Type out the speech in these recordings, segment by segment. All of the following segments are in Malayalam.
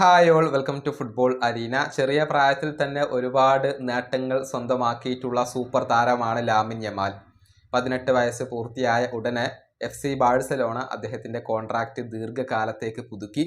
Hi all, welcome to football arena. ചെറിയ പ്രായത്തിൽ തന്നെ ഒരുപാട് നേട്ടങ്ങൾ സ്വന്തമാക്കിയിട്ടുള്ള സൂപ്പർ താരമാണ് ലാമിൻ യമാൽ. 18 വയസ്സ് പൂർത്തിയായ ഉടനെ FC ബാഴ്സലോണ അദ്ദേഹത്തിൻ്റെ കോൺട്രാക്റ്റ് ദീർഘകാലത്തേക്ക് പുതുക്കി.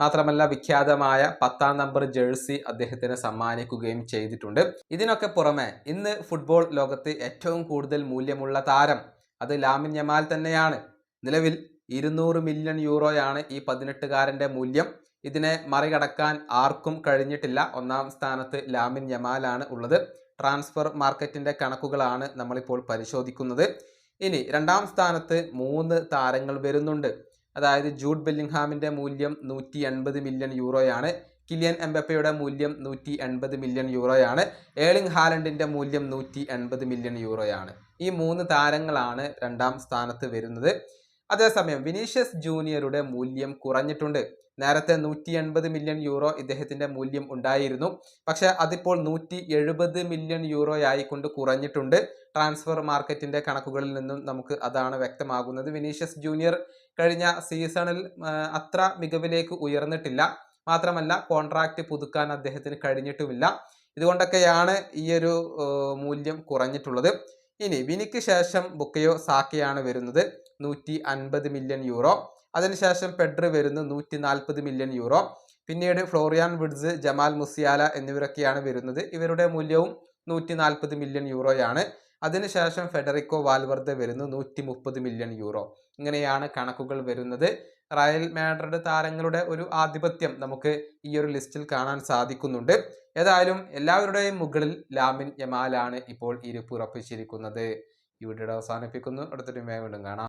മാത്രമല്ല വിഖ്യാതമായ 10-ാം നമ്പർ ജേഴ്സി അദ്ദേഹത്തിന് സമ്മാനിക്കുകയും ചെയ്തിട്ടുണ്ട്. ഇതിനൊക്കെ പുറമെ ഇന്ന് ഫുട്ബോൾ ലോകത്ത് ഏറ്റവും കൂടുതൽ മൂല്യമുള്ള താരം അത് ലാമിൻ യമാൽ തന്നെയാണ്. നിലവിൽ 200 മില്യൺ യൂറോയാണ് ഈ 18-കാരൻ്റെ മൂല്യം. ഇതിനെ മറികടക്കാൻ ആർക്കും കഴിഞ്ഞിട്ടില്ല. ഒന്നാം സ്ഥാനത്ത് ലാമിൻ യമാലാണ് ഉള്ളത്. ട്രാൻസ്ഫർ മാർക്കറ്റിൻ്റെ കണക്കുകളാണ് നമ്മളിപ്പോൾ പരിശോധിക്കുന്നത്. ഇനി രണ്ടാം സ്ഥാനത്ത് 3 താരങ്ങൾ വരുന്നുണ്ട്. അതായത് ജൂഡ് ബെല്ലിംഗ്ഹാമിൻ്റെ മൂല്യം 180 മില്യൺ യൂറോയാണ്. കിലിയൻ എംബപ്പയുടെ മൂല്യം 180 മില്യൺ യൂറോയാണ്. ഏർലിംഗ് ഹാലൻഡിൻ്റെ മൂല്യം 180 മില്യൺ യൂറോയാണ്. ഈ 3 താരങ്ങളാണ് രണ്ടാം സ്ഥാനത്ത് വരുന്നത്. അതേസമയം വിനീഷ്യസ് ജൂനിയറുടെ മൂല്യം കുറഞ്ഞിട്ടുണ്ട്. നേരത്തെ 180 മില്യൺ യൂറോ ഇദ്ദേഹത്തിൻ്റെ മൂല്യം ഉണ്ടായിരുന്നു. പക്ഷേ അതിപ്പോൾ 170 മില്യൺ യൂറോ ആയിക്കൊണ്ട് കുറഞ്ഞിട്ടുണ്ട്. ട്രാൻസ്ഫർ മാർക്കറ്റിൻ്റെ കണക്കുകളിൽ നിന്നും നമുക്ക് അതാണ് വ്യക്തമാകുന്നത്. വിനീഷ്യസ് ജൂനിയർ കഴിഞ്ഞ സീസണിൽ അത്ര മികവിലേക്ക് ഉയർന്നിട്ടില്ല. മാത്രമല്ല കോൺട്രാക്റ്റ് പുതുക്കാൻ അദ്ദേഹത്തിന് കഴിഞ്ഞിട്ടുമില്ല. ഇതുകൊണ്ടൊക്കെയാണ് ഈ ഒരു മൂല്യം കുറഞ്ഞിട്ടുള്ളത്. ഇനി വിനിക്ക് ശേഷം ബുക്കയോ സാക്കയാണ് വരുന്നത്, 150 മില്യൺ യൂറോ. അതിനുശേഷം പെഡ്രി വരുന്നു 140 മില്യൺ യൂറോ. പിന്നീട് ഫ്ലോറിയാൻ വിഡ്സ്, ജമാൽ മുസിയാല എന്നിവരൊക്കെയാണ് വരുന്നത്. ഇവരുടെ മൂല്യവും 140 മില്യൺ യൂറോയാണ്. അതിനുശേഷം ഫെഡറിക്കോ വാൽവർദെ വരുന്നു 130 മില്യൺ യൂറോ. ഇങ്ങനെയാണ് കണക്കുകൾ വരുന്നത്. റയൽ മാഡ്രിഡ് താരങ്ങളുടെ ഒരു ആധിപത്യം നമുക്ക് ഈ ഒരു ലിസ്റ്റിൽ കാണാൻ സാധിക്കുന്നുണ്ട്. ഏതായാലും എല്ലാവരുടെയും മുകളിൽ ലാമിൻ യമാലാണ് ഇപ്പോൾ ഇരിപ്പുറപ്പിച്ചിരിക്കുന്നത്. ഈ വീഡിയോ അവസാനിപ്പിക്കുന്നു. അടുത്തൊരു വീണ്ടും കാണാം.